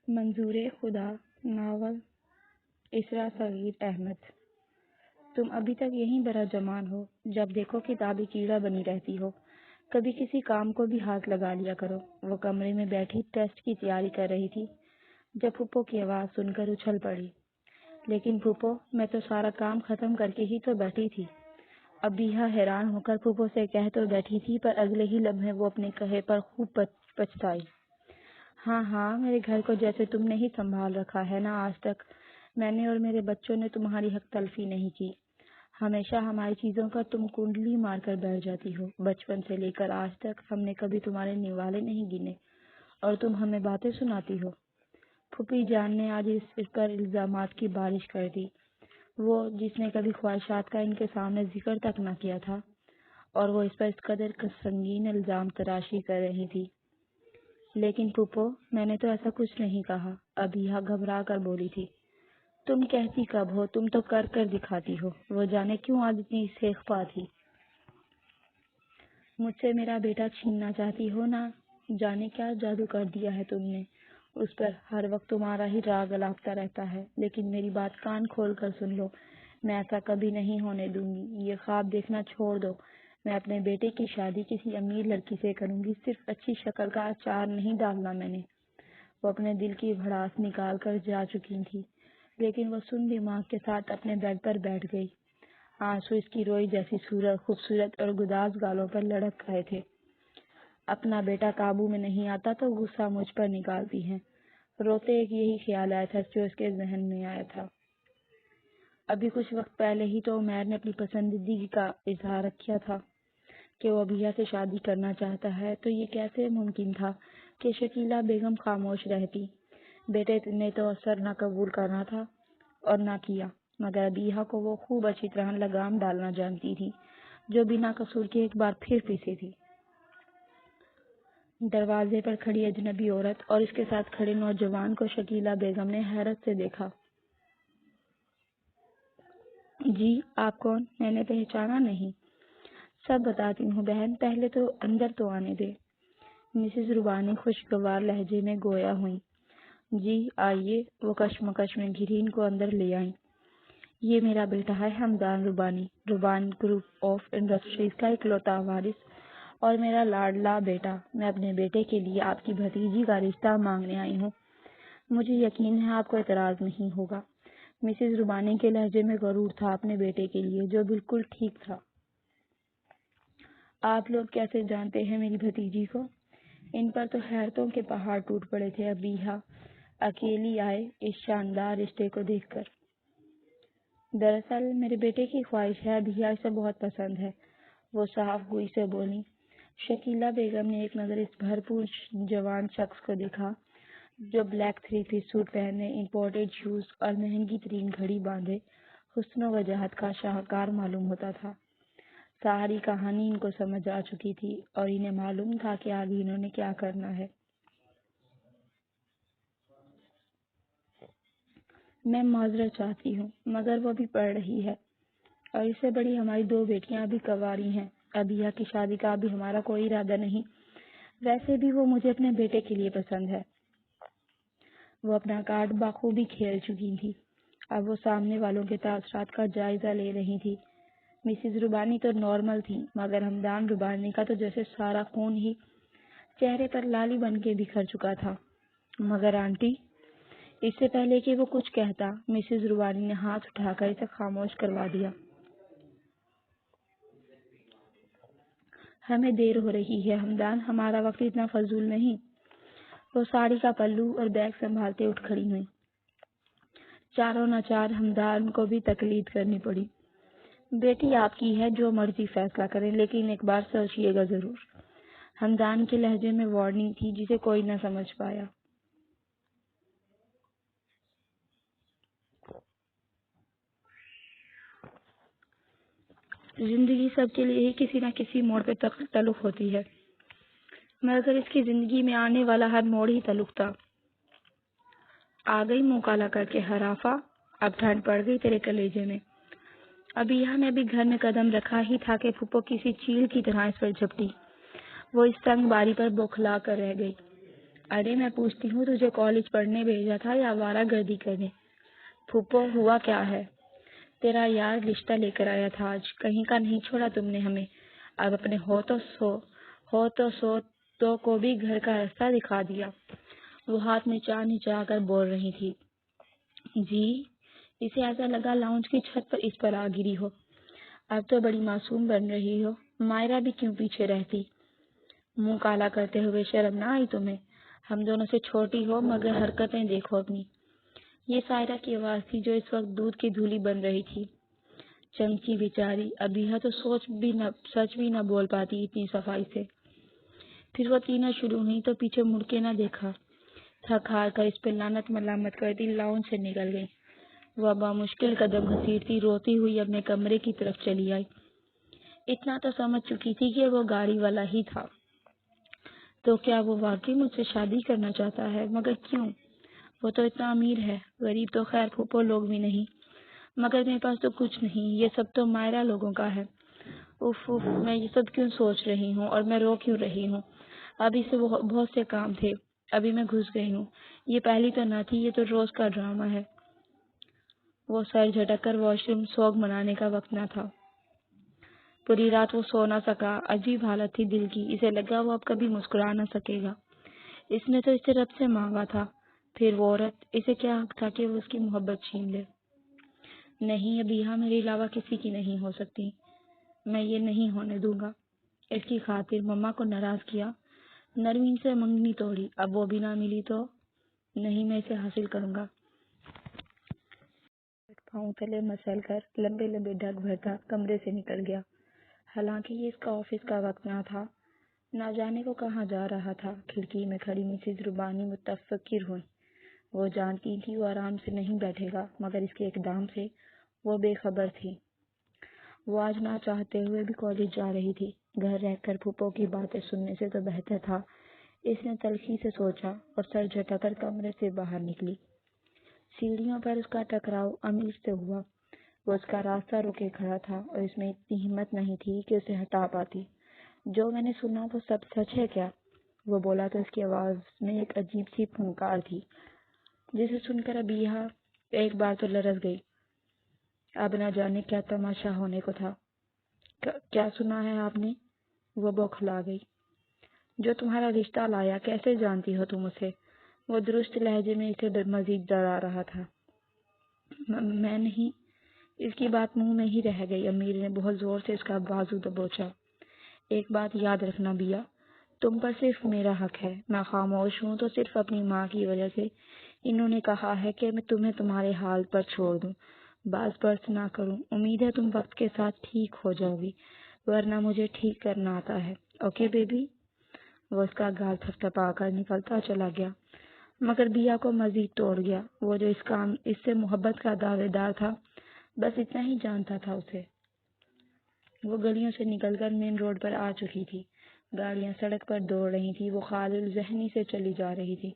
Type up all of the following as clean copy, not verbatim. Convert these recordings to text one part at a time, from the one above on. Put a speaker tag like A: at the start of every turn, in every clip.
A: منظور خدا ناول اسرا صغیر احمد۔ تم ابھی تک یہیں برا جمان ہو، جب دیکھو کتابی کیڑا بنی رہتی ہو۔ کبھی کسی کام کو بھی ہاتھ لگا لیا کرو۔ وہ کمرے میں بیٹھی ٹیسٹ کی تیاری کر رہی تھی جب پھپھو کی آواز سن کر اچھل پڑی۔ لیکن پھپھو، میں تو سارا کام ختم کر کے ہی تو بیٹھی تھی۔ ابیہا حیران ہو کر پھپھو سے کہہ تو بیٹھی تھی، پر اگلے ہی لمحے وہ اپنے کہے پر خوب پچھتائی۔ ہاں، میرے گھر کو جیسے تم نے ہی سنبھال رکھا ہے نا آج تک، میں نے اور میرے بچوں نے تمہاری حق تلفی نہیں کی۔ ہمیشہ ہماری چیزوں پر تم کنڈلی مار کر بیٹھ جاتی ہو۔ بچپن سے لے کر آج تک ہم نے کبھی تمہارے نوالے نہیں گنے اور تم ہمیں باتیں سناتی ہو۔ پھوپھی جان نے آج اس پر الزامات کی بارش کر دی، وہ جس نے کبھی خواہشات کا ان کے سامنے ذکر تک نہ کیا تھا، اور وہ اس پر اس قدر سنگین الزام تراشی کر رہی تھی۔ لیکن پھوپھو، میں نے تو ایسا کچھ نہیں کہا، ابیہا گھبرا کر بولی تھی۔ تم کہتی کب ہو، تم تو کر کر دکھاتی ہو۔ وہ جانے کیوں آج اتنی سیخپا تھی۔ مجھ سے میرا بیٹا چھیننا چاہتی ہو نا، جانے کیا جادو کر دیا ہے تم نے اس پر، ہر وقت تمہارا ہی راگ الاپتا رہتا ہے۔ لیکن میری بات کان کھول کر سن لو، میں ایسا کبھی نہیں ہونے دوں گی۔ یہ خواب دیکھنا چھوڑ دو، میں اپنے بیٹے کی شادی کسی امیر لڑکی سے کروں گی۔ صرف اچھی شکل کا اچار نہیں ڈالنا میں نے۔ وہ اپنے دل کی بھڑاس نکال کر جا چکی تھی، لیکن وہ سن دماغ کے ساتھ اپنے بیڈ پر بیٹھ گئی۔ آنسو اس کی روئی جیسی خوبصورت اور گداز گالوں پر لڑک رہے تھے۔ اپنا بیٹا قابو میں نہیں آتا تو غصہ مجھ پر نکالتی ہیں۔ روتے ایک یہی خیال آیا تھا جو اس کے ذہن میں آیا تھا۔ ابھی کچھ وقت پہلے ہی تو عمیر نے اپنی پسندیدگی کا اظہار کیا تھا کہ وہ ابیہا سے شادی کرنا چاہتا ہے، تو یہ کیسے ممکن تھا کہ شکیلہ بیگم خاموش رہتی۔ بیٹے نے تو اثر نہ قبول کرنا تھا اور نہ کیا، مگر ابیہا کو وہ خوب اچھی طرح لگام ڈالنا جانتی تھی، جو بنا قصور کے ایک بار پھر پیچھے تھی۔ دروازے پر کھڑی اجنبی عورت اور اس کے ساتھ کھڑے نوجوان کو شکیلہ بیگم نے حیرت سے دیکھا۔ جی، آپ کون؟ میں نے پہچانا نہیں۔ سب بتاتی ہوں بہن، پہلے تو اندر تو آنے دے۔ مسز ربانی خوشگوار لہجے میں گویا ہوئیں۔ جی آئیے۔ وہ کشمکش میں گرین کو اندر لے آئیں۔ یہ میرا بیٹا ہے حمدان ربانی، ربانی گروپ آف انڈسٹریز کا اکلوتا وارث اور میرا لاڈلا بیٹا۔ میں اپنے بیٹے کے لیے آپ کی بھتیجی کا رشتہ مانگنے آئی ہوں۔ مجھے یقین ہے آپ کو اعتراض نہیں ہوگا۔ مسز ربانی کے لہجے میں غرور تھا اپنے بیٹے کے لیے، جو بالکل ٹھیک تھا۔ آپ لوگ کیسے جانتے ہیں میری بھتیجی کو؟ ان پر تو حیرتوں کے پہاڑ ٹوٹ پڑے تھے ابیہا اکیلی آئے اس شاندار رشتے کو دیکھ کر۔ دراصل میرے بیٹے کی خواہش ہے، ابیہا اسے بہت پسند ہے، وہ صاف گوئی سے بولی۔ شکیلہ بیگم نے ایک نظر اس بھرپور جوان شخص کو دیکھا جو بلیک 3 پیس سوٹ پہنے، امپورٹڈ شوز اور مہنگی ترین گھڑی باندھے حسن و وجاہت کا شاہکار معلوم ہوتا تھا۔ ساری کہانی ان کو سمجھ آ چکی تھی اور انہیں معلوم تھا کہ آگے انہوں نے کیا کرنا ہے۔ میں معذرت چاہتی ہوں، مگر وہ بھی پڑھ رہی ہے اور اس سے بڑی ہماری 2 بیٹیاں ابھی کنواری ہیں۔ ابیہا کی شادی کا ابھی ہمارا کوئی ارادہ نہیں۔ ویسے بھی وہ مجھے اپنے بیٹے کے لیے پسند ہے۔ وہ اپنا کارڈ بخوبی کھیل چکی تھی، اب وہ سامنے والوں کے تاثرات کا جائزہ لے رہی تھی۔ مسز ربانی تو نارمل تھی، مگر حمدان ربانی کا تو جیسے سارا خون ہی چہرے پر لالی بن کے بکھر چکا تھا۔ مگر آنٹی، اس سے پہلے کہ وہ کچھ کہتا، مسز ربانی نے ہاتھ اٹھا کر اسے خاموش کروا دیا۔ ہمیں دیر ہو رہی ہے حمدان، ہمارا وقت اتنا فضول نہیں۔ وہ ساڑی کا پلو اور بیگ سنبھالتے اٹھ کھڑی ہوئی۔ چاروں ناچار حمدان کو بھی تقلید کرنی پڑی۔ بیٹی آپ کی ہے، جو مرضی فیصلہ کریں، لیکن ایک بار سوچیے گا ضرور۔ حمدان کے لہجے میں وارننگ تھی جسے کوئی نہ سمجھ پایا۔ زندگی سب کے لیے ہی کسی نہ کسی موڑ پہ تلخ ہوتی ہے، مگر اس کی زندگی میں آنے والا ہر موڑ ہی تلخ تھا۔ آ گئی منہ کالا کر کے حرافہ، اب ٹھنڈ پڑ گئی تیرے کلیجے میں۔ ابیہا نے بھی گھر میں قدم رکھا ہی تھا کہ پھپھو کسی چیل کی طرح اس پر جھپٹی۔ وہ اس تنگ باری پر بوکھلا کر رہ گئی۔ ارے میں پوچھتی ہوں تجھے کالج پڑھنے بھیجا تھا یا آوارہ گردی کرنے؟ پھوپھو ہوا کیا ہے؟ تیرا یار رشتہ لے کر آیا تھا آج، کہیں کا نہیں چھوڑا تم نے ہمیں۔ اب اپنے ہو تو کو بھی گھر کا راستہ دکھا دیا۔ وہ ہاتھ میں چائے نچا کر بول رہی تھی۔ جی، اسے ایسا لگا لاؤنج کی چھت پر اس پر آ گری ہو۔ اب تو بڑی معصوم بن رہی ہو، مائرہ بھی کیوں پیچھے رہتی؟ منہ کالا کرتے ہوئے شرم نہ آئی تمہیں؟ ہم دونوں سے چھوٹی ہو مگر حرکتیں دیکھو اپنی۔ یہ سائرہ کی آواز تھی جو اس وقت دودھ کی دھولی بن رہی تھی۔ چمکی بیچاری، ابیہ تو سچ بھی نہ بول پاتی اتنی صفائی سے۔ پھر وہ تینوں شروع ہوئی تو پیچھے مڑ کے نہ دیکھا۔ تھک ہار کر اس پہ لعنت ملامت کرتی لاؤنج سے نکل گئی۔ وہ بامشکل قدم گھسیٹتی روتی ہوئی اپنے کمرے کی طرف چلی آئی۔ اتنا تو سمجھ چکی تھی کہ وہ گاڑی والا ہی تھا۔ تو کیا وہ واقعی مجھ سے شادی کرنا چاہتا ہے؟ مگر کیوں؟ وہ تو اتنا امیر ہے، غریب تو خیر پھوپھو لوگ بھی نہیں، مگر میرے پاس تو کچھ نہیں۔ یہ سب تو مائرہ لوگوں کا ہے۔ اف اف، میں یہ سب کیوں سوچ رہی ہوں اور میں رو کیوں رہی ہوں؟ ابھی سے بہت سے کام تھے، ابھی میں گھس گئی ہوں۔ یہ پہلی تو نہ تھی، یہ تو روز کا ڈرامہ ہے۔ وہ سر جھٹک کر واش روم، سوگ منانے کا وقت نہ تھا۔ پوری رات وہ سو نہ سکا، عجیب حالت تھی دل کی، اسے لگا وہ اب کبھی مسکرا نہ سکے گا۔ اس نے تو اسے رب سے مانگا تھا، پھر وہ عورت، اسے کیا حق تھا کہ وہ اس کی محبت چھین لے؟ نہیں، ابیہ میرے علاوہ کسی کی نہیں ہو سکتی، میں یہ نہیں ہونے دوں گا۔ اس کی خاطر مما کو ناراض کیا، نرمین سے منگنی توڑی، اب وہ بھی نہ ملی تو نہیں، میں اسے حاصل کروں گا۔ پاؤں تلے مسل کر لمبے لمبے ڈگ بھرتا کمرے سے نکل گیا۔ حالانکہ یہ اس کا آفس کا وقت نہ تھا، نہ جانے کو کہاں جا رہا تھا۔ کھڑکی میں کھڑی مسز ربانی متفکر ہوئی۔ وہ جانتی تھی وہ آرام سے نہیں بیٹھے گا، مگر اس کے اقدام سے وہ بے خبر تھی۔ وہ آج نہ چاہتے ہوئے بھی کالج جا رہی تھی۔ گھر رہ کر پھوپھو کی باتیں سننے سے تو بہتر تھا، اس نے تلخی سے سوچا اور سر جھٹک کر کمرے سے باہر نکلی۔ سیڑھیوں پر اس کا ٹکراؤ امیر سے ہوا۔ وہ اس کا راستہ روکے کھڑا تھا اور اس میں اتنی ہمت نہیں تھی کہ اسے ہٹا پاتی۔ جو میں نے سنا وہ سب سچ ہے کیا؟ وہ بولا تو اس کی آواز میں ایک عجیب سی پھنکار تھی، جسے سن کر ابیہ ایک بار تو لرز گئی۔ اب نہ جانے کیا تماشا ہونے کو تھا۔ کیا سنا ہے آپ نے؟ وہ بوکھلا گئی۔ جو تمہارا رشتہ لایا، کیسے جانتی ہو تم اسے؟ وہ درست لہجے میں اسے مزید ڈرا رہا تھا۔ میں نہیں۔ اس کی بات منہ میں ہی رہ گئی۔ امیر نے بہت زور سے اس کا بازو دبوچا۔ ایک بات یاد رکھنا بیا، تم پر صرف میرا حق ہے۔ میں خاموش ہوں تو صرف اپنی ماں کی وجہ سے۔ انہوں نے کہا ہے کہ میں تمہیں تمہارے حال پر چھوڑ دوں، باز پرس نہ کروں۔ امید ہے تم وقت کے ساتھ ٹھیک ہو جاؤ گی، ورنہ مجھے ٹھیک کرنا آتا ہے۔ Okay baby? وہ اس کا گال تھپتھپا کر نکلتا چلا گیا، مگر بیا کو مزید توڑ گیا۔ وہ جو اس سے محبت کا دعوے دار تھا، بس اتنا ہی جانتا تھا اسے۔ وہ گلیوں سے نکل کر مین روڈ پر آ چکی تھی۔ گاڑیاں سڑک پر دوڑ رہی تھی، وہ خالل ذہنی سے چلی جا رہی تھی۔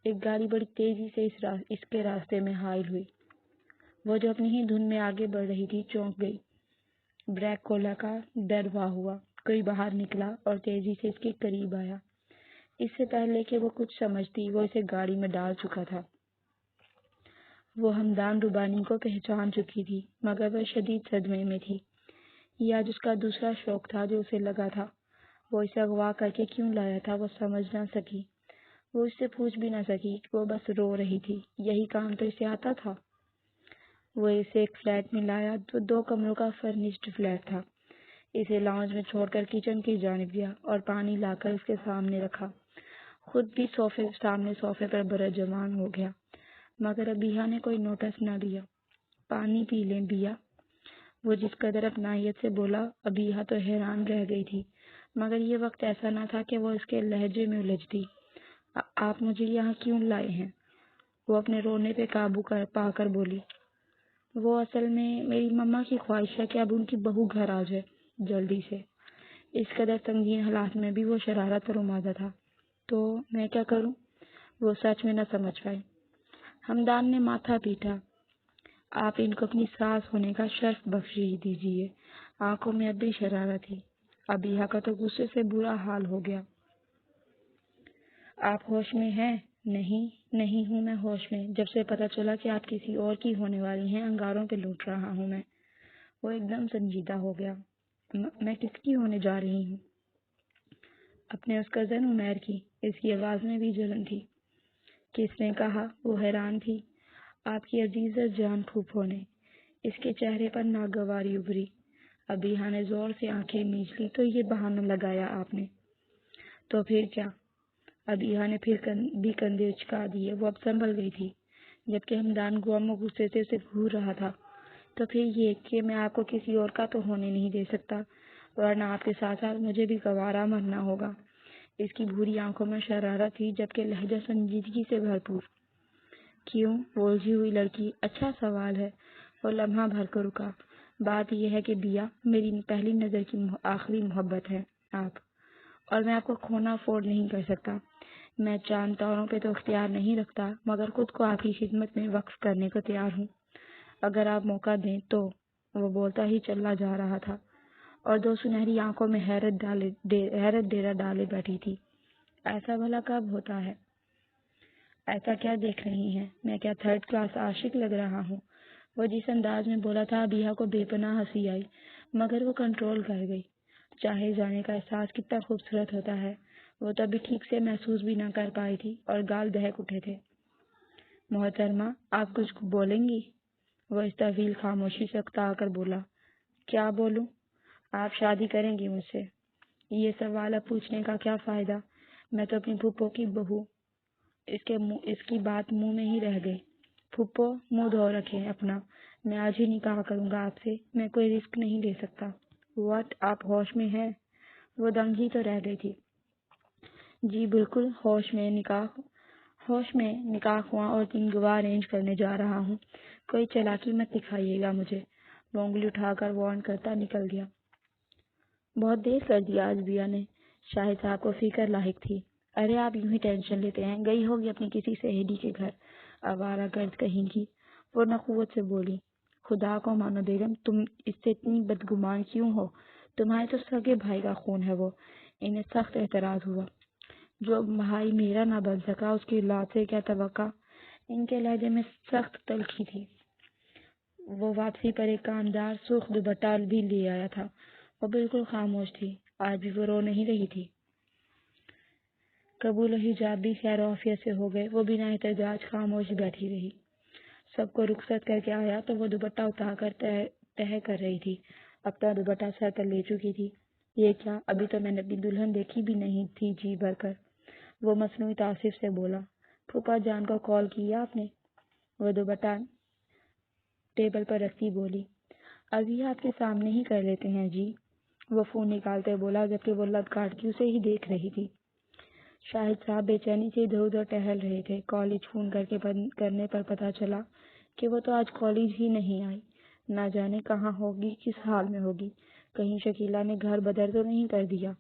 A: ایک گاڑی بڑی تیزی سے اس کے راستے میں حائل ہوئی۔ وہ جو اپنی ہی دھن میں آگے بڑھ رہی تھی چونک گئی۔ بریک کھولا کا ڈروا ہوا، کوئی باہر نکلا اور تیزی سے اس کے قریب آیا۔ اس سے پہلے کہ وہ کچھ سمجھتی، وہ اسے گاڑی میں ڈال چکا تھا۔ وہ ہمدان ربانی کو پہچان چکی تھی، مگر وہ شدید صدمے میں تھی۔ یہ آج اس کا دوسرا شوق تھا جو اسے لگا تھا۔ وہ اسے اغوا کر کے کیوں لایا تھا وہ سمجھ نہ سکی۔ وہ اس سے پوچھ بھی نہ سکی، وہ بس رو رہی تھی۔ یہی کام تو اسے آتا تھا۔ وہ اسے ایک فلیٹ میں لایا جو 2 کمروں کا فرنشڈ فلیٹ تھا۔ اسے لاؤنج میں چھوڑ کر کچن کی جانب گیا اور پانی لا کر اس کے سامنے رکھا۔ خود بھی صوفے پر برجمان ہو گیا، مگر ابیہ نے کوئی نوٹس نہ لیا۔ پانی پی لیں بیا، وہ جس قدر اپنائیت سے بولا، ابیہ تو حیران رہ گئی تھی، مگر یہ وقت ایسا نہ تھا کہ وہ اس کے لہجے میں الجھتی۔ آپ مجھے یہاں کیوں لائے ہیں؟ وہ اپنے رونے پہ قابو پا کر بولی۔ وہ اصل میں میری مما کی خواہش ہے کہ اب ان کی بہو گھر آ جائے جلدی سے۔ اس قدر سنگین حالات میں بھی وہ شرارت پر آمادہ تھا۔ تو میں کیا کروں؟ وہ سچ میں نہ سمجھ پائی۔ ہمدان نے ماتھا پیٹا۔ آپ ان کو اپنی ساس ہونے کا شرف بخش دیجیے۔ آنکھوں میں اب بھی شرارت تھی۔ ابیہ کا تو غصے سے برا حال ہو گیا۔ آپ ہوش میں ہیں؟ نہیں ہوں میں ہوش میں، جب سے پتہ چلا کہ آپ کسی اور کی ہونے والی ہیں انگاروں پہ لوٹ رہا ہوں میں۔ وہ ایک دم سنجیدہ ہو گیا۔ میں کس کی ہونے جا رہی ہوں؟ اپنے اس کزن عمیر کی۔ اس کی آواز میں بھی جلن تھی۔ کس نے کہا؟ وہ حیران تھی۔ آپ کی عزیز جان پھوپھو نے۔ اس کے چہرے پر ناگواری ابھری۔ ابیحا نے زور سے آنکھیں میچ لی۔ تو یہ بہانہ لگایا آپ نے؟ تو پھر کیا؟ ابیحا نے پھر بھی کندھے اچکا دیے۔ وہ اب سنبھل گئی تھی، جبکہ ہمدان غم و غصے سے اسے گھور رہا تھا۔ تو پھر یہ کہ میں آپ کو کسی اور کا تو ہونے نہیں دے سکتا، ورنہ آپ کے ساتھ ساتھ مجھے بھی گوارا مرنا ہوگا۔ اس کی بھوری آنکھوں میں شرارت تھی، جبکہ لہجہ سنجیدگی سے بھرپور۔ کیوں؟ وہ الجھی ہوئی لڑکی۔ اچھا سوال ہے۔ وہ لمحہ بھر کر رکا۔ بات یہ ہے کہ بیا، میری پہلی نظر کی آخری محبت ہے آپ، اور میں آپ کو کھونا افورڈ نہیں کر سکتا۔ میں چاند تاروں پہ تو اختیار نہیں رکھتا، مگر خود کو آپ کی خدمت میں وقف کرنے کو تیار ہوں، اگر آپ موقع دیں تو۔ وہ بولتا ہی چلا جا رہا تھا، اور دو سنہری آنکھوں میں حیرت ڈیرا ڈالے بیٹھی تھی۔ ایسا بھلا کب ہوتا ہے؟ ایسا کیا دیکھ رہی ہیں؟ میں کیا تھرڈ کلاس عاشق لگ رہا ہوں؟ وہ جس انداز میں بولا تھا، ابیحا کو بے پناہ ہنسی آئی، مگر وہ کنٹرول کر گئی۔ چاہے جانے کا احساس کتنا خوبصورت ہوتا ہے، وہ تو ابھی ٹھیک سے محسوس بھی نہ کر پائی تھی، اور گال دہک اٹھے تھے۔ محترمہ، آپ کچھ بولیں گی؟ وہ اس طویل خاموشی سے اکتا کر بولا۔ کیا بولوں؟ آپ شادی کریں گی مجھ سے؟ یہ سوال اب پوچھنے کا کیا فائدہ؟ میں تو اپنی پھوپھو کی بہو۔ اس کی بات منہ میں ہی رہ گئی۔ پھوپھو، منہ دھو رکھیں اپنا۔ میں آج ہی نکاح کروں گا آپ سے۔ میں کوئی رسک نہیں لے سکتا۔ واٹ؟ آپ ہوش میں ہیں؟ وہ دنگ ہی تو رہ گئی تھی۔ جی بالکل ہوش میں نکاح ہوا، اور 3 گواہ ارینج کرنے جا رہا ہوں۔ کوئی چالاکی مت دکھائیے گا مجھے۔ وہ انگلی اٹھا کر وارن کرتا نکل گیا۔ بہت دیر کر دیا آج بیا نے۔ شاہد صاحب کو فکر لاحق تھی۔ ارے آپ یوں ہی ٹینشن لیتے ہیں، گئی ہوگی اپنی کسی سہیلی کے گھر، آوارہ گرد کہیں کی۔ وہ نخوت سے بولی۔ خدا کو مانو بیگم، تم اس سے اتنی بدگمان کیوں ہو؟ تمہارے تو سگے بھائی کا خون ہے وہ۔ انہیں سخت اعتراض ہوا۔ جو بھائی میرا نہ بن سکا، اس کی اولاد سے کیا توقع؟ ان کے لہجے میں سخت تلخی تھی۔ وہ واپسی پر ایک کامدار سرخ دوپٹہ بھی لے آیا تھا۔ وہ بالکل خاموش تھی۔ آج بھی وہ رو نہیں رہی تھی۔ قبول و حجاب بھی خیر و عافیت سے ہو گئے۔ وہ بنا احتجاج خاموش بیٹھی رہی۔ سب کو رخصت کر کے آیا تو وہ دوپٹہ اتار کر تہہ کر رہی تھی۔ اپنا دوپٹہ سر پر لے چکی تھی۔ یہ کیا؟ ابھی تو میں نے اپنی دلہن دیکھی بھی نہیں تھی جی بھر کر۔ وہ مصنوعی تعصب سے بولا۔ پھوپھا جان کو کال کیا آپ نے؟ وہ دوپٹہ ٹیبل پر رکھتی بولی۔ ابھی آپ کے سامنے ہی کر لیتے ہیں جی۔ وہ فون نکالتے بولا، جبکہ وہ لب کاٹ کے اسے ہی دیکھ رہی تھی۔ شاہد صاحب بے چینی سے ادھر ادھر ٹہل رہے تھے۔ کالج فون کرنے پر پتہ چلا کہ وہ تو آج کالج ہی نہیں آئی۔ نہ جانے کہاں ہوگی، کس حال میں ہوگی۔ کہیں شکیلہ نے گھر بدر تو نہیں کر دیا۔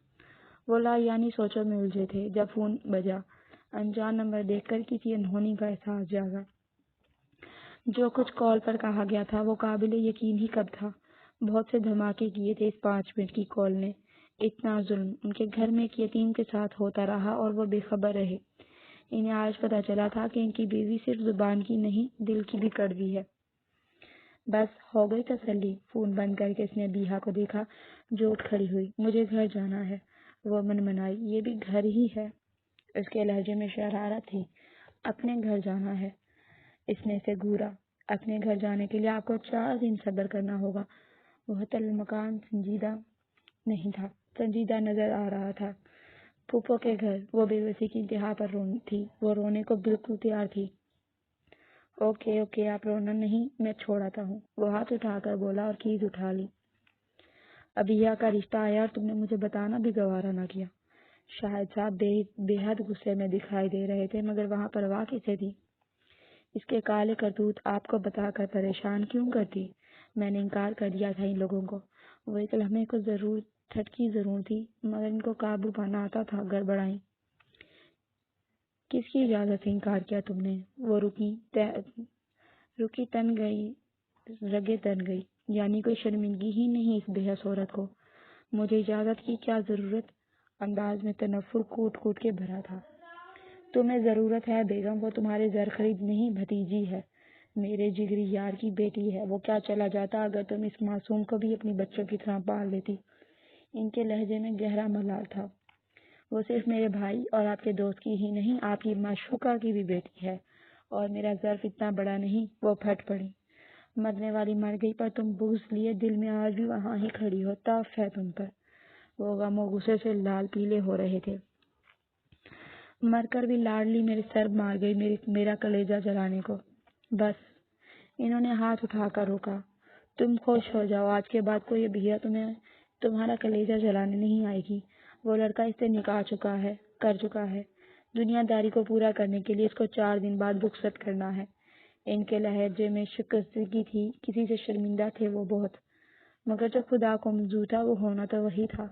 A: وہ یعنی سوچوں میں الجھے تھے جب فون بجا۔ انجان نمبر دیکھ کر کسی انہونی کا احساس جاگا۔ جو کچھ کال پر کہا گیا تھا وہ قابل یقین ہی کب تھا۔ بہت سے دھماکے کیے تھے اس 5 منٹ کی کال نے۔ اتنا ظلم ان کے گھر میں ایک یتیم کے ساتھ ہوتا رہا اور وہ بے خبر رہے۔ انہیں آج پتہ چلا تھا کہ ان کی بیوی صرف زبان کی نہیں، دل کی بھی کڑوی ہے۔ بس ہو گئی تسلی۔ فون بند کر کے اس نے ابیحا کو دیکھا جو اٹھ کھڑی ہوئی۔ مجھے گھر جانا ہے۔ وہ منمنائی۔ یہ بھی گھر ہی ہے۔ اس کے لہجے میں شرارت تھی۔ اپنے گھر جانا ہے؟ اس نے اسے گھورا۔ اپنے گھر جانے کے لیے آپ کو 4 دن صبر کرنا ہوگا۔ وہ تلمکان سنجیدہ نہیں تھا، سنجیدہ نظر آ رہا تھا۔ پھوپھو کے گھر؟ وہ بے بسی کی انتہا پر تھی۔ وہ رونے کو بالکل تیار تھی۔ اوکے آپ رونا نہیں، میں چھوڑ آتا ہوں۔ وہ ہاتھ اٹھا کر بولا اور کیز اٹھا لی۔ ابیحا کا رشتہ آیا اور تم نے مجھے بتانا بھی گوارا نہ کیا۔ شاہد صاحب بے حد غصے میں دکھائی دے رہے تھے، مگر وہاں پرواہ کسے تھی؟ اس کے کالے کرتوت آپ کو بتا کر پریشان کیوں کرتی؟ میں نے انکار کر دیا تھا ان لوگوں کو۔ وہ ایک لمحے کو تھٹکی ضرور تھی، مگر ان کو قابو پانا آتا تھا۔ گڑبڑائیں۔ کس کی اجازت سے انکار کیا تم نے؟ وہ رکی تن گئی، رگے تن گئی۔ یعنی کوئی شرمندگی ہی نہیں اس بے حس عورت کو؟ مجھے اجازت کی کیا ضرورت؟ انداز میں تنفر کوٹ کوٹ کے بھرا تھا۔ تمہیں ضرورت ہے بیگم، وہ تمہارے زر خرید نہیں بھتیجی ہے، میرے جگری یار کی بیٹی ہے۔ وہ کیا چلا جاتا اگر تم اس معصوم کو بھی اپنی بچوں کی طرح پال لیتی۔ ان کے لہجے میں گہرا ملال تھا۔ وہ صرف میرے بھائی اور آپ کے دوست کی ہی نہیں، آپ کی معشوقہ کی بھی بیٹی ہے، اور میرا ظرف اتنا بڑا نہیں۔ وہ پھٹ پڑی۔ مرنے والی مر گئی، پر تم بغض لیے دل میں آج بھی وہاں ہی کھڑی ہو، تاف ہے تم پر۔ وہ غم و غصے سے لال پیلے ہو رہے تھے۔ مر کر بھی لاڈلی میرے سر مار گئی، میرا کلیجہ جلانے کو۔ بس، انہوں نے ہاتھ اٹھا کر روکا۔ تم خوش ہو جاؤ، آج کے بعد کوئی ابھیا تمہارا کلیجہ جلانے نہیں آئے گی۔ وہ لڑکا اس سے نکاح کر چکا ہے۔ دنیا داری کو پورا کرنے کے لیے اس کو 4 دن بعد رخصت کرنا ہے۔ ان کے لہجے میں شکستگی تھی، کسی سے شرمندہ تھے وہ بہت، مگر جو خدا کو منظور تھا وہ ہونا تو وہی تھا۔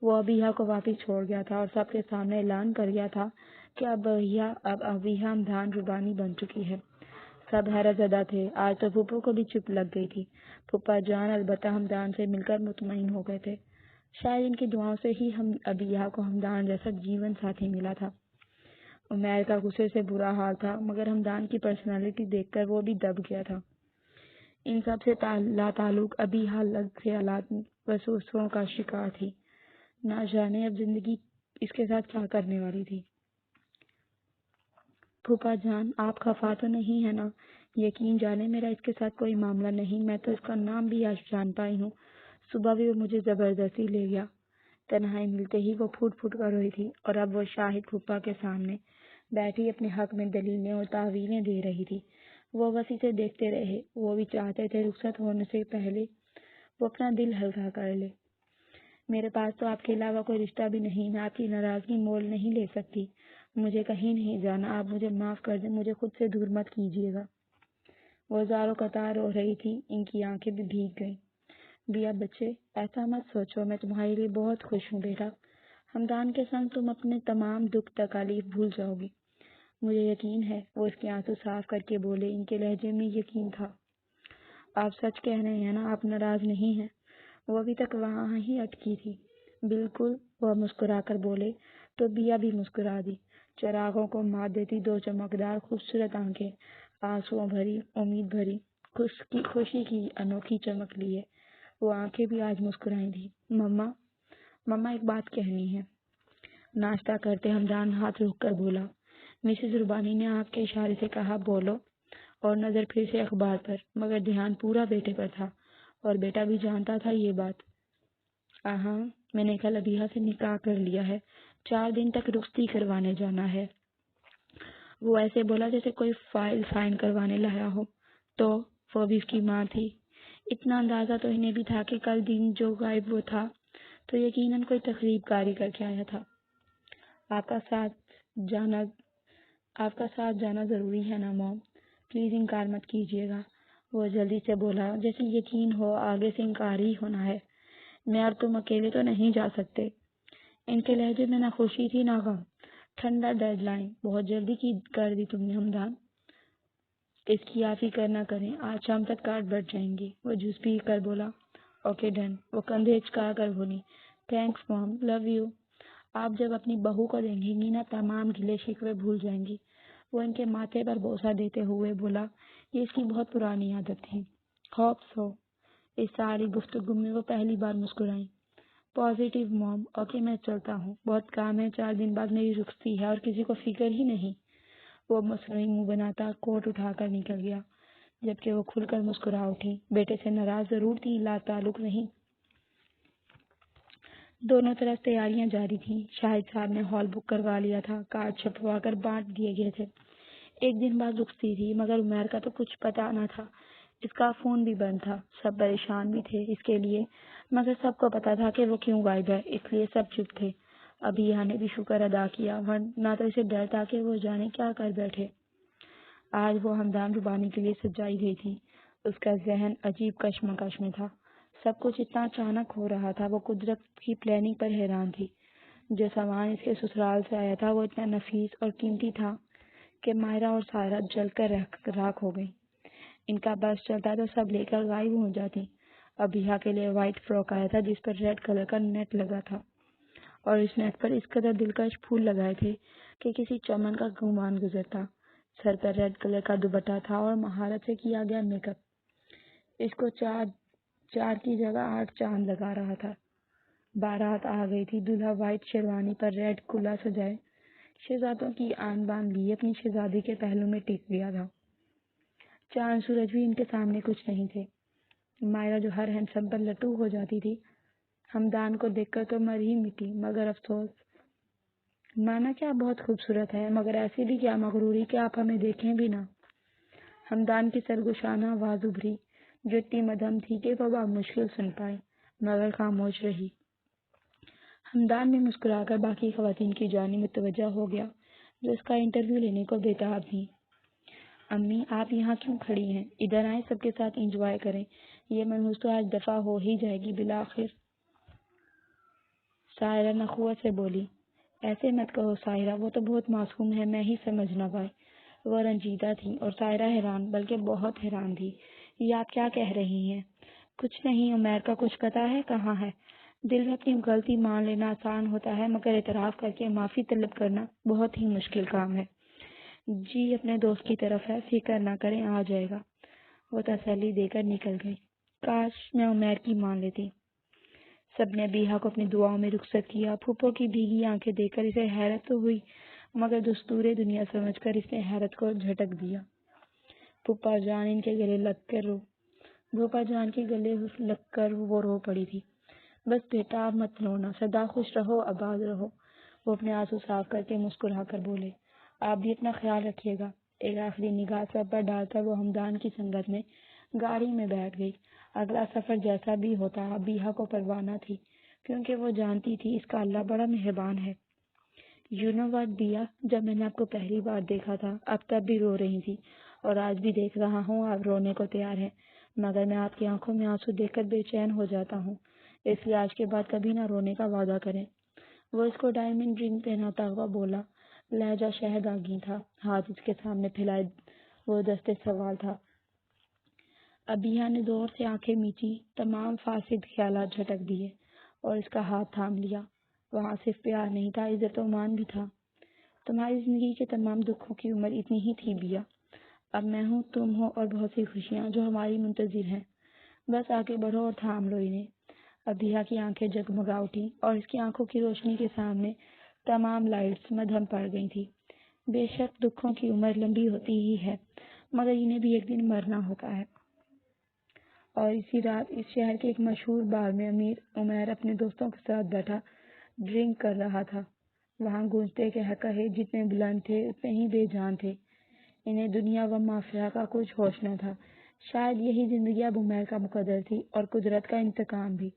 A: وہ ابیہ کو واپس چھوڑ گیا تھا اور سب کے سامنے اعلان کر گیا تھا کہ اب ابیہ ہمدان ربانی بن چکی ہے۔ سب حیرت زدہ تھے۔ آج تو پھوپھو کو بھی چپ لگ گئی تھی۔ پھوپھا جان البتہ ہمدان سے مل کر مطمئن ہو گئے تھے۔ شاید ان کی دعاؤں سے ہی ابیہ کو ہمدان جیسا جیون ساتھی ملا تھا۔ عمیر کا غصے سے برا حال تھا، مگر ہمدان کی پرسنالٹی دیکھ کر وہ بھی دب گیا تھا۔ ان سب سے لاتعلق ابیہ الگ خیالات وسوسوں کا شکار تھی۔ نہ جانے اب زندگی اس کے ساتھ کیا کرنے والی تھی۔ پھوپھا جان، آپ خفا تو نہیں ہے نا؟ یقین جانے میرا اس کے ساتھ کوئی معاملہ نہیں، میں تو اس کا نام بھی آج جان پائی ہوں۔ صبح بھی وہ مجھے زبردستی لے گیا۔ تنہائی ملتے ہی وہ پھوٹ پھوٹ کر روئی تھی، اور اب وہ شاہد پھوپھا کے سامنے بیٹھی اپنے حق میں دلیلیں اور تعویلیں دے رہی تھی۔ وہ بس اسے دیکھتے رہے۔ وہ بھی چاہتے تھے رخصت ہونے سے پہلے وہ اپنا دل ہلکا کر لے۔ میرے پاس تو آپ کے علاوہ کوئی رشتہ بھی نہیں، میں آپ کی ناراضگی مول نہیں لے سکتی۔ مجھے کہیں نہیں جانا، آپ مجھے معاف کر دیں، مجھے خود سے دور مت کیجیے گا۔ وہ زاروں قطار رو رہی تھی، ان کی آنکھیں بھی بھیگ گئیں۔ بیا بچے، ایسا مت سوچو، میں تمہارے لیے بہت خوش ہوں بیٹا۔ ہمدان کے سنگ تم اپنے تمام دکھ تکالیف بھول جاؤ گی، مجھے یقین ہے۔ وہ اس کے آنسو صاف کر کے بولے، ان کے لہجے میں یقین تھا۔ آپ سچ کہہ رہے ہیں نا؟ آپ ناراض نہیں ہیں؟ وہ ابھی تک وہاں ہی اٹکی تھی۔ بالکل، وہ مسکرا کر بولے، تو بیا بھی مسکرا دی۔ چراغوں کو مات دیتی 2 چمکدار خوبصورت آنکھیں، آنسوؤں بھری، امید بھری، خوشی کی انوکھی چمک لیے وہ آنکھیں بھی آج مسکرائی تھی۔ مما ایک بات کہنی ہے۔ ناشتہ کرتے ہمدان ہاتھ روک کر بولا۔ مسز ربانی نے آپ کے اشارے سے کہا بولو، اور نظر پھر سے اخبار پر، مگر دھیان پورا بیٹے پر تھا، اور بیٹا بھی جانتا تھا یہ بات۔ میں نے کل ابیہ سے نکاح کر لیا ہے، 4 دن تک رخصتی کروانے جانا ہے۔ وہ ایسے بولا جیسے کوئی فائل سائن کروانے لایا ہو۔ تو وہ بھی اس کی ماں تھی۔ اتنا اندازہ تو انہیں بھی تھا کہ کل دن جو غائب وہ تھا تو یقیناً کوئی تقریب کاری کر کے آیا تھا۔ آپ کا ساتھ جانا ضروری ہے نا موم؟ پلیز انکار مت کیجیے گا۔ وہ جلدی سے بولا، جیسے یقین ہو آگے سے انکار ہی ہونا ہے۔ میں اور تم اکیلے تو نہیں جا سکتے۔ ان کے لہجے میں نہ خوشی تھی نہ غم۔ ٹھنڈا ڈیڈ لائن بہت جلدی کی کر دی تم نے ہمدان۔ اس کی آپ فکر نہ کریں، آج شام تک کارڈ بٹ جائیں گی۔ وہ جھوس پی کر بولا، اوکے ڈن۔ وہ کندھے اچکا کر بولی، تھینکس موم، لو یو۔ آپ جب اپنی بہو کو دیکھیں گی نا، تمام گلے شکوے بھول جائیں گی۔ وہ ان کے ماتھے پر بوسہ دیتے ہوئے بولا، یہ اس کی بہت پرانی عادت تھی۔ Hope so. اس ساری گفتگو میں وہ پہلی بار مسکرائیں۔ پازیٹیو موم، اوکے میں چلتا ہوں، بہت کام ہے، 4 دن بعد میری رخصتی ہے اور کسی کو فکر ہی نہیں۔ وہ مصنوعی منہ بناتا کوٹ اٹھا کر نکل گیا، جبکہ وہ کھل کر مسکرا اٹھی۔ بیٹے سے ناراض ضرور تھی، لا تعلق نہیں۔ دونوں طرف تیاریاں جاری تھیں۔ شاہد صاحب نے ہال بک کروا لیا تھا، کارڈ چھپوا کر بانٹ دیے گئے تھے۔ 1 دن بعد رخصتی تھی، مگر عمیر کا تو کچھ پتہ نہ تھا۔ اس کا فون بھی بند تھا۔ سب پریشان بھی تھے اس کے لیے، مگر سب کو پتا تھا کہ وہ کیوں غائب ہے، اس لیے سب چپ تھے۔ ابیہ نے بھی شکر ادا کیا، ورنہ تو اسے ڈر تھا کہ وہ جانے کیا کر بیٹھے۔ آج وہ ہمدان ربانی کے لیے سجائی گئی تھی۔ اس کا ذہن عجیب کشمکش میں تھا۔ سب کچھ اتنا اچانک ہو رہا تھا۔ وہ قدرت کی پلاننگ پر حیران تھی۔ جو سامان اس کے سسرال سے آیا تھا وہ اتنا نفیس اور قیمتی تھا کہ مائرہ اور سائرہ جل کر راکھ ہو گئی۔ ان کا بس چلتا تو سب لے کر غائب ہو جاتی۔ ابیہ کے لیے وائٹ فراک آیا تھا جس پر ریڈ کلر کا نیٹ لگا تھا، اور اس نیٹ پر اس قدر دلکش پھول لگائے تھے کہ کسی چمن کا گمان گزرتا۔ سر پر ریڈ کلر کا دوپٹہ تھا اور مہارت سے کیا گیا میک اپ اس کو چار کی جگہ 8 چاند لگا رہا تھا۔ بارات آ گئی تھی۔ دلہا وائٹ شیروانی پر ریڈ کلا سجائے شہزادوں کی آن بان لی اپنی شہزادی کے پہلو میں ٹک گیا تھا۔ چاند سورج بھی ان کے سامنے کچھ نہیں تھے۔ مائرہ جو ہر ہینڈسم پر لٹو ہو جاتی تھی، ہمدان کو دیکھ کر تو مر ہی مٹی، مگر افسوس مانا کیا بہت خوبصورت ہے، مگر ایسی بھی کیا مغروری کہ آپ ہمیں دیکھیں بھی نہ۔ ہمدان کی سرگوشانہ آواز ابھری جو اتنی مدھم تھی کہ وہ بامشکل سن پائے، مگر خاموش رہی۔ ہمدان بھی مسکرا کر باقی خواتین کی جانب متوجہ ہو گیا جو اس کا انٹرویو لینے کو بےتاب تھیں۔ امی آپ یہاں کیوں کھڑی ہیں؟ ادھر آئیں، سب کے ساتھ انجوائے کریں، یہ منحوس تو آج دفعہ ہو ہی جائے گی بالآخر۔ سائرہ نخوت سے بولی، ایسے مت کہو سائرہ، وہ تو بہت معصوم ہے، میں ہی سمجھ نہ پائی۔ وہ رنجیدہ تھی اور سائرہ حیران، بلکہ بہت حیران تھی۔ یہ آپ کیا کہہ رہی ہیں؟ کچھ نہیں، عمیر کا کچھ پتا ہے کہاں ہے؟ دل میں اپنی غلطی مان لینا آسان ہوتا ہے، مگر اعتراف کر کے معافی طلب کرنا بہت ہی مشکل کام ہے۔ جی اپنے دوست کی طرف ہے، فکر نہ کریں، آ جائے گا۔ وہ تسلی دے کر نکل گئی۔ کاش میں عمیر کی مان لیتی۔ سب نے ابیحہ کو اپنی دعاؤں میں رخصت کیا۔ پھوپھو کی بھیگی آنکھیں دیکھ کر اسے حیرت تو ہوئی، مگر دستور دنیا سمجھ کر اس نے حیرت کو جھٹک دیا۔ پھوپھا جان ان کے گلے لگ کر وہ رو پڑی تھی۔ بس بیٹا آپ مت رونا، سدا خوش رہو، آباد رہو۔ وہ اپنے آنسو صاف کر کے مسکرا کر بولے، آپ بھی اپنا خیال رکھیے گا۔ ایک آخری نگاہ سب پر ڈال کر وہ ہمدان کی سنگت میں گاڑی میں بیٹھ گئی۔ اگلا سفر جیسا بھی ہوتا ابیحہ کو پرواہ نہ تھی، کیونکہ وہ جانتی تھی اس کا اللہ بڑا مہربان ہے۔ یو نو واٹ بیا، جب میں نے آپ کو پہلی بار دیکھا تھا اب تب بھی رو رہی تھی، اور آج بھی دیکھ رہا ہوں آپ رونے کو تیار ہیں، مگر میں آپ کی آنکھوں میں آنسو دیکھ کر بے چین ہو جاتا ہوں، اس لیے آج کے بعد کبھی نہ رونے کا وعدہ کریں۔ وہ اس کو ڈائمنڈ رنگ پہناتا ہوا بولا۔ لہجہ شہد تھا، ہاتھ اس کے سامنے پھیلائے وہ دستے سوال تھا۔ ابیحہ نے زور سے آنکھیں میچی، تمام فاسد خیالات جھٹک دیے اور اس کا ہاتھ تھام لیا۔ وہاں صرف پیار نہیں تھا، عزت و مان بھی تھا۔ تمہاری زندگی کے تمام دکھوں کی عمر اتنی ہی تھی بیا، اب میں ہوں، تم ہو اور بہت سی خوشیاں جو ہماری منتظر ہیں، بس آگے بڑھو اور تھام لو انہیں۔ ابیحہ کی آنکھیں جگمگا اٹھی اور اس کی آنکھوں کی روشنی کے سامنے تمام لائٹس مدھم پڑ گئی تھی۔ بے شک دکھوں کی عمر لمبی ہوتی ہی ہے، مگر انہیں بھی ایک دن مرنا ہوتا ہے۔ اور اسی رات اس شہر کے ایک مشہور بار میں عمیر اپنے دوستوں کے ساتھ بیٹھا ڈرنک کر رہا تھا۔ وہاں گونجتے قہقہے جتنے بلند تھے اتنے ہی بے جان تھے۔ انہیں دنیا و مافیہ کا کچھ ہوش نہ تھا۔ شاید یہی زندگی اب عمیر کا مقدر تھی اور قدرت کا انتقام بھی۔